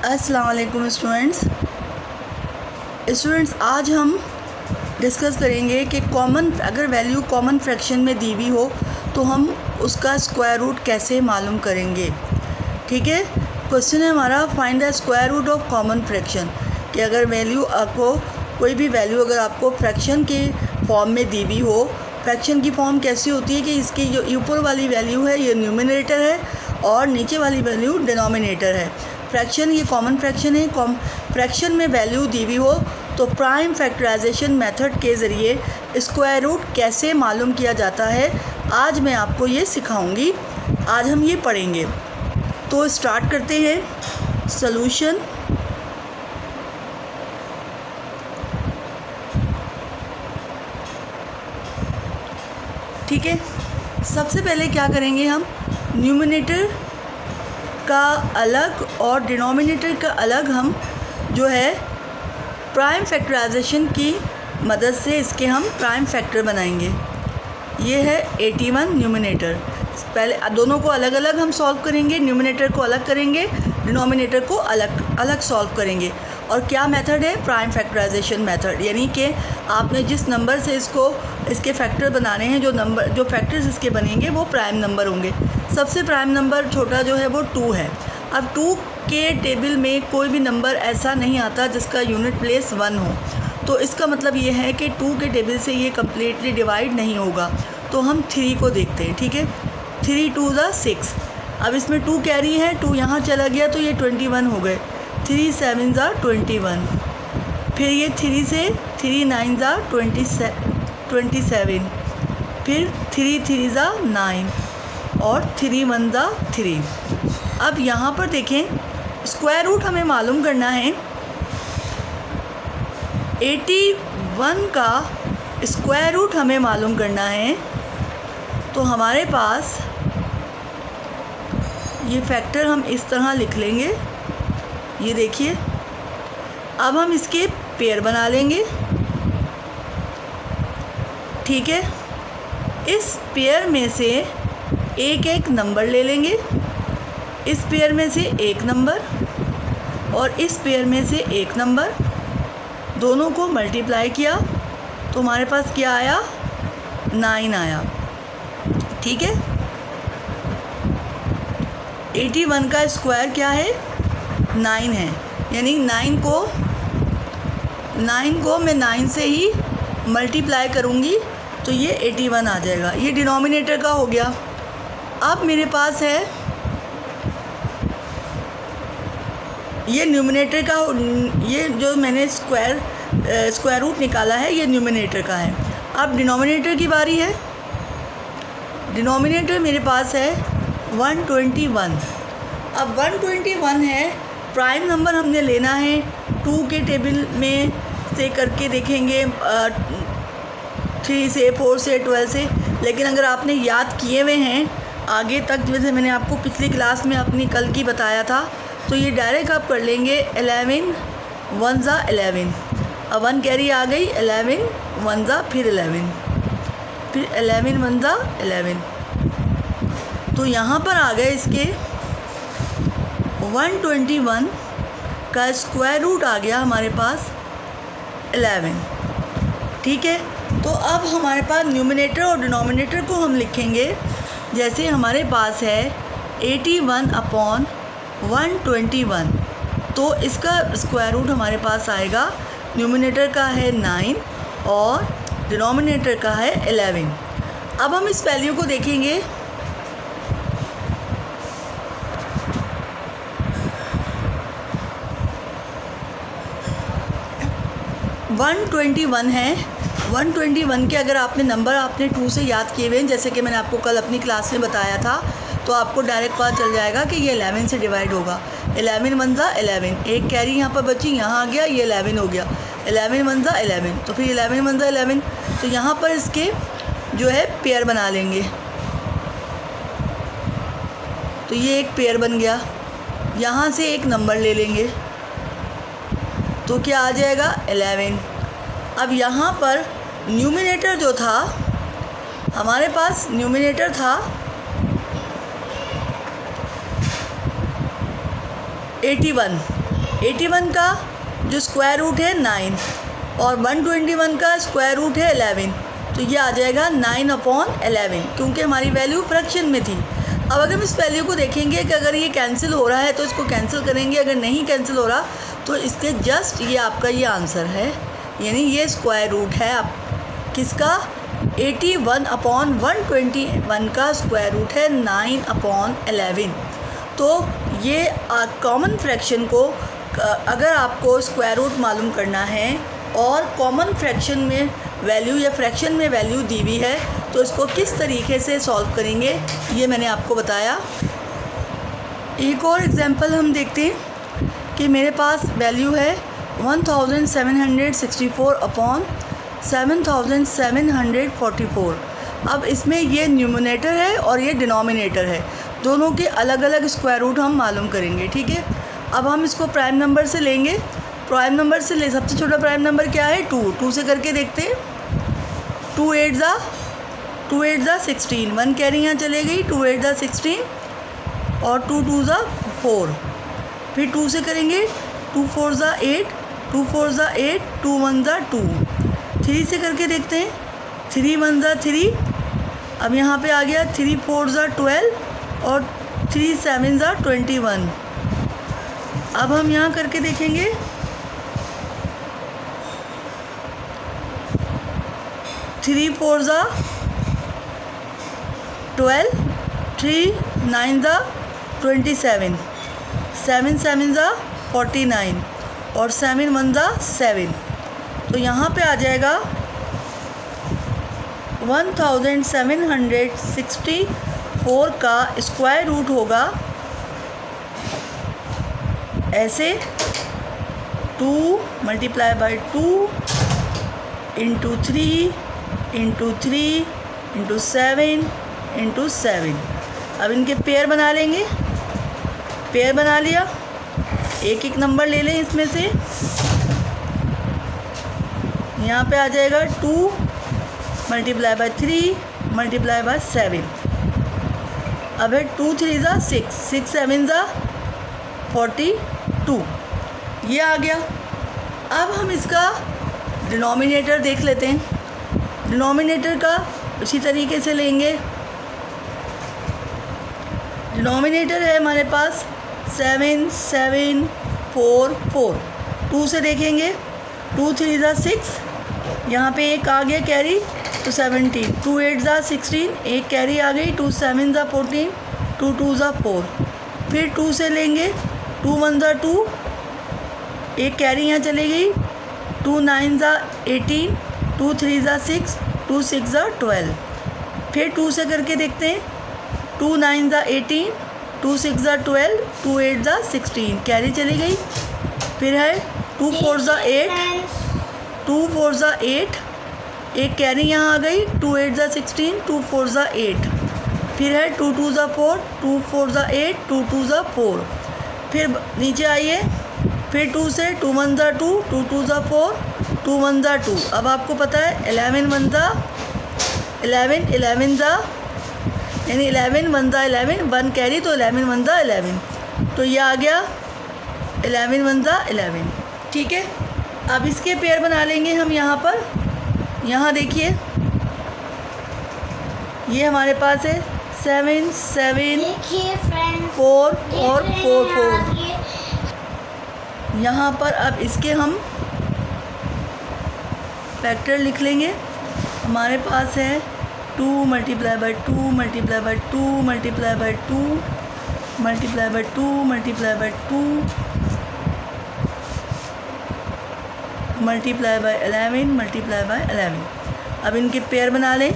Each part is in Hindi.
अस्सलाम वालेकुम स्टूडेंट्स। आज हम डिस्कस करेंगे कि अगर वैल्यू कॉमन फ्रैक्शन में दी हुई हो तो हम उसका स्क्वायर रूट कैसे मालूम करेंगे। ठीक है, क्वेश्चन है हमारा find the square root of common fraction. कि अगर वैल्यू आपको कोई भी वैल्यू अगर आपको फ्रैक्शन के फॉर्म में दी हुई हो, फ्रैक्शन की फॉर्म कैसी होती है कि इसकी जो ऊपर वाली वैल्यू है ये न्यूमरेटर है और नीचे वाली वैल्यू डिनोमिनेटर है। फ्रैक्शन ये कॉमन फ्रैक्शन है। फ्रैक्शन में वैल्यू दी हुई हो तो प्राइम फैक्टराइजेशन मेथड के ज़रिए स्क्वायर रूट कैसे मालूम किया जाता है, आज मैं आपको ये सिखाऊंगी। आज हम ये पढ़ेंगे। तो स्टार्ट करते हैं सॉल्यूशन। ठीक है, सबसे पहले क्या करेंगे, हम न्यूमरेटर का अलग और डिनोमिनेटर का अलग हम जो है प्राइम फैक्टराइजेशन की मदद से इसके हम प्राइम फैक्टर बनाएंगे। ये है 81 न्यूमरेटर। पहले दोनों को अलग अलग हम सॉल्व करेंगे, न्यूमरेटर को अलग करेंगे, डिनोमिनेटर को अलग अलग सॉल्व करेंगे। और क्या मेथड है? Prime factorization method. यानी कि आपने जिस नंबर से इसके फैक्टर बनाने हैं, जो फैक्टर्स इसके बनेंगे वो प्राइम नंबर होंगे। सबसे प्राइम नंबर छोटा जो है वो 2 है। अब 2 के टेबल में कोई भी नंबर ऐसा नहीं आता जिसका यूनिट प्लेस 1 हो, तो इसका मतलब ये है कि 2 के टेबल से ये कम्प्लीटली डिवाइड नहीं होगा। तो हम 3 को देखते हैं। ठीक है, 3 2 6। अब इसमें 2 कैरी है, 2 यहाँ चला गया तो ये 21 हो गए। 3 7 21। फिर ये 3 से 3 9 27। फिर 3 3 9 और 3 1 3। अब यहाँ पर देखें, स्क्वायर रूट हमें मालूम करना है। 81 का स्क्वायर रूट हमें मालूम करना है। तो हमारे पास ये फैक्टर हम इस तरह लिख लेंगे। ये देखिए, अब हम इसके पेयर बना लेंगे। ठीक है, इस पेयर में से एक एक नंबर ले लेंगे। इस पेयर में से एक नंबर और इस पेयर में से एक नंबर, दोनों को मल्टीप्लाई किया तो हमारे पास क्या आया? 9 आया। ठीक है, 81 का स्क्वायर क्या है? 9 है। यानी 9 को मैं 9 से ही मल्टीप्लाई करूँगी तो ये 81 आ जाएगा। ये डिनोमिनेटर का हो गया। अब मेरे पास है ये न्यूमरेटर का। ये जो मैंने स्क्वायर रूट निकाला है ये न्यूमरेटर का है। अब डिनोमिनेटर की बारी है। डिनोमिनेटर मेरे पास है 121। अब 121 है, प्राइम नंबर हमने लेना है। 2 के टेबल में से करके देखेंगे, 3 से 4 से 12 से। लेकिन अगर आपने याद किए हुए हैं आगे तक, जैसे मैंने आपको पिछली क्लास में अपनी कल की बताया था, तो ये डायरेक्ट आप कर लेंगे। 11 1 11। अब 1 कैरी आ गई, 11 1 फिर 11, फिर 11 1 11। तो यहाँ पर आ गए इसके 121 का स्क्वायर रूट आ गया हमारे पास 11। ठीक है, तो अब हमारे पास न्यूमरेटर और डिनोमिनेटर को हम लिखेंगे। जैसे हमारे पास है 81/121, तो इसका स्क्वायर रूट हमारे पास आएगा। न्यूमरेटर का है 9 और डिनोमिनेटर का है 11। अब हम इस वैल्यू को देखेंगे। 121 है। 121 के अगर आपने नंबर 2 से याद किए हुए हैं, जैसे कि मैंने आपको कल अपनी क्लास में बताया था, तो आपको डायरेक्ट पता चल जाएगा कि ये 11 से डिवाइड होगा। 11 1 11। एक कैरी यहाँ पर बची, यहाँ आ गया, ये 11 हो गया। 11 1 11। तो फिर 11 1 11। तो यहाँ पर इसके जो है पेयर बना लेंगे। तो ये एक पेयर बन गया। यहाँ से एक नंबर ले लेंगे तो क्या आ जाएगा? 11। अब यहाँ पर न्यूमरेटर जो था हमारे पास, न्यूमरेटर था 81 81 का जो स्क्वायर रूट है 9 और 121 का स्क्वायर रूट है 11, तो ये आ जाएगा 9/11 क्योंकि हमारी वैल्यू फ्रैक्शन में थी। अब अगर हम इस वैल्यू को देखेंगे कि अगर ये कैंसिल हो रहा है तो इसको कैंसिल करेंगे, अगर नहीं कैंसिल हो रहा तो इसके जस्ट ये आपका ये आंसर है, यानी ये स्क्वायर रूट है आप किसका 81/121 का स्क्वायर रूट है 9/11। तो ये कॉमन फ्रैक्शन को अगर आपको स्क्वायर रूट मालूम करना है और कॉमन फ्रैक्शन में वैल्यू या फ्रैक्शन में वैल्यू दी हुई है तो इसको किस तरीके से सॉल्व करेंगे ये मैंने आपको बताया। एक और एग्जांपल हम देखते हैं कि मेरे पास वैल्यू है 1764/7744। अब इसमें ये न्यूमरेटर है और ये डिनोमिनेटर है, दोनों के अलग अलग स्क्वायर रूट हम मालूम करेंगे। ठीक है, अब हम इसको प्राइम नंबर से लेंगे। प्राइम नंबर से ले सबसे छोटा प्राइम नंबर क्या है 2 से करके देखते हैं। 2 8 ज़ा 16, 1 कैरी यहाँ चले गई, 2 8 ज़ा 16 और 2 2 ज़ा 4। फिर 2 से करेंगे 2 4 ज़ा 8, 2 4 ज़ा 8, 2 1 ज़ा 2। 3 से करके देखते हैं, 3 1 ज़ा 3। अब यहाँ पे आ गया 3 4 ज़ा 12 और 3 7 ज़ा 21। अब हम यहाँ करके देखेंगे 3 4 ज़ा 12, 3 9 ज़ा 27, 7 7 ज़ा 49 और 7 1 ज़ा 7। तो यहाँ पे आ जाएगा 1764 का स्क्वायर रूट होगा ऐसे 2 × 2 इंटू 3 इंटू 3 इंटू 7 इंटू 7। अब इनके पेयर बना लेंगे। पेयर बना लिया, एक एक नंबर ले लें इसमें से। यहाँ पे आ जाएगा 2 × 3 × 7। अब है 2 3 ज़ा 6, 6 7 ज़ा 42, ये आ गया। अब हम इसका डिनोमिनेटर देख लेते हैं। डिनोमिनेटर का उसी तरीके से लेंगे। डिनोमिनेटर है हमारे पास 7 7 4 4। 2 से देखेंगे 2 3 ज़ा 6, यहाँ पे एक आ गया कैरी तो 17, 2 8 ज़ा 16, एक कैरी आ गई, 2 7 ज़ा 14, 2 2 ज़ा 4। फिर 2 से लेंगे 2 1 ज़ा 2, एक कैरी यहाँ चली गई, 2 9 ज़ा 18, 2 3 ज़ा 6, 2 6 ज़ा 12। फिर 2 से करके देखते हैं 2 9 ज़ा 18, 2 6 ज़ा 12, 2 8 ज़ा 16, कैरी चली गई। फिर है 2 4 ज़ा 8, 2 4 ज़ा 8, एक कैरी यहाँ आ गई, 2 8 ज़ा 16, 2 4 ज़ा 8। फिर है 2 2 ज़ा 4, 2 4 ज़ा 8, 2 2 ज़ा 4। फिर नीचे आइए, फिर 2 से 2 1 ज़ा 2, 2 2 ज़ा 4, 2 1 ज़ा 2। अब आपको पता है 11 1 ज़ा 11, 11 ज़ा यानी 11 1 ज़ा 11, 1 कैरी तो 11 1 ज़ा 11, तो ये आ गया 11 1 ज़ा 11। ठीक है, अब इसके पेयर बना लेंगे हम यहाँ पर। यहाँ देखिए ये हमारे पास है 7 7 4 और 4 4। यहाँ पर अब इसके हम फैक्टर लिख लेंगे। हमारे पास है 2 × 2 × 2 × 2 × 2 मल्टीप्लाई बाय 11 मल्टीप्लाई बाय 11। अब इनके पेयर बना लें।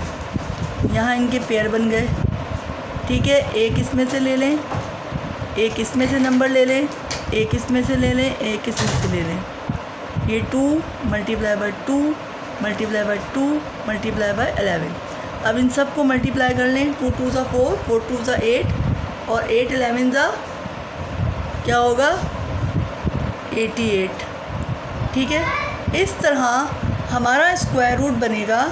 यहाँ इनके पेयर बन गए। ठीक है, एक इसमें से ले लें, एक इसमें से नंबर ले लें, एक इसमें से ले लें, एक इसमें से ले लें। ये 2 × 2 मल्टीप्लाई बाय 2 मल्टीप्लाई बाय 11। अब इन सब को मल्टीप्लाई कर लें। 2 2 ज़ा 4, 4 2 ज़ा 8 और 8 11 ज़ा क्या होगा 88। ठीक है, इस तरह हमारा स्क्वायर रूट बनेगा।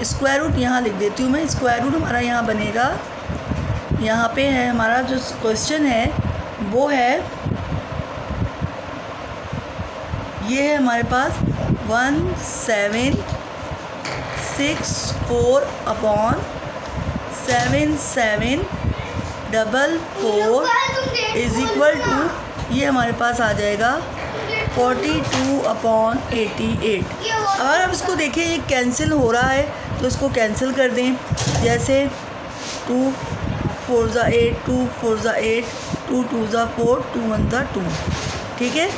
स्क्वायर रूट यहाँ लिख देती हूँ मैं। स्क्वायर रूट हमारा यहाँ बनेगा, यहाँ पे है हमारा जो क्वेश्चन है वो है ये है हमारे पास 1764 अपॉन 7744 इज इक्वल टू, ये हमारे पास आ जाएगा 42 अपॉन 88। अगर आप इसको देखें ये कैंसिल हो रहा है तो इसको कैंसिल कर दें, जैसे 2 4 ज़ा 8, 2 4 ज़ा 8, 2 2 ज़ा 4, 2 1 ज़ा 2, ठीक है।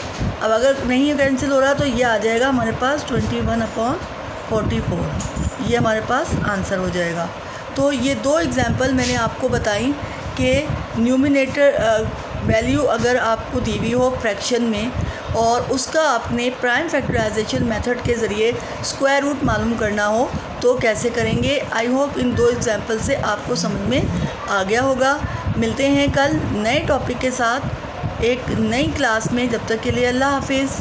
अब अगर नहीं कैंसिल हो रहा तो ये आ जाएगा हमारे पास 21 अपॉन 44, ये हमारे पास आंसर हो जाएगा। तो ये दो एग्जांपल मैंने आपको बताई कि न्यूमिनेटर वैल्यू अगर आपको दी हुई हो फ्रैक्शन में और उसका आपने प्राइम फैक्टराइजेशन मेथड के ज़रिए स्क्वायर रूट मालूम करना हो तो कैसे करेंगे। आई होप इन दो एग्जांपल से आपको समझ में आ गया होगा। मिलते हैं कल नए टॉपिक के साथ एक नई क्लास में, जब तक के लिए अल्लाह हाफिज़।